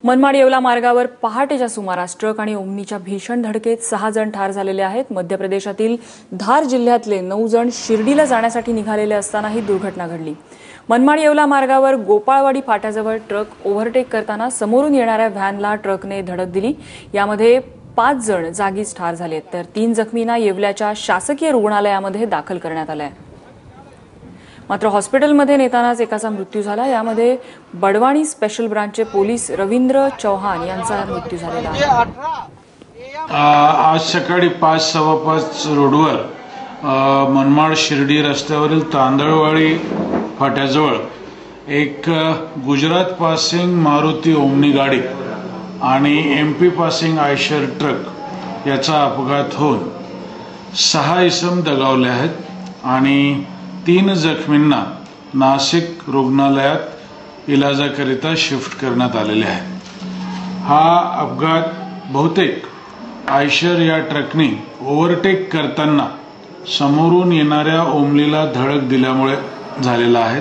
मनमाड येवला मार्गावर पहाटेच्या सुमारास ट्रक आणि ओमनीच्या भीषण धडकेत 6 जण ठार झालेले आहेत। मध्य प्रदेशातील धार जिल्ह्यातले 9 जण शिर्डीला जाण्यासाठी निघालेले असताना ही दुर्घटना घडली। मनमाड येवला मार्गावर गोपाळवाडी फाट्याजवळ ट्रक ओव्हरटेक करताना समोरून येणाऱ्या व्हॅनला ट्रकने धडक दिली। यामध्ये 5 जण जागीच ठार झालेत, तर 3 जखमींना येवल्याच्या शासकीय रुग्णालयामध्ये दाखल करण्यात आले आहे। मात्र हॉस्पिटलमध्ये नेतानाच एकाचा मृत्यू झाला। यामध्ये बडवाणी स्पेशल ब्रांचचे पोलीस रवींद्र चौहान यांचा मृत्यू झालेला आहे। आज सकाळी 5:15 रोडवर मनमाड शिर्डी रस्त्यावरील तांदळवाडी फाट्याजवळ एक गुजरात पासिंग मारुती ओमनी गाडी आणि एमपी पासिंग आयशर ट्रक याचा अपघात होऊन 6 इसम दगावले आहेत आणि 3 जखमींना नाशिक रुग्णालयात इलाजाकरिता शिफ्ट करण्यात आलेले आहे। हा अपघात बहुतेक आयशर या ट्रकने ओव्हरटेक करताना समोरून येणाऱ्या ओमनीला धडक दिल्यामुळे झालेला आहे।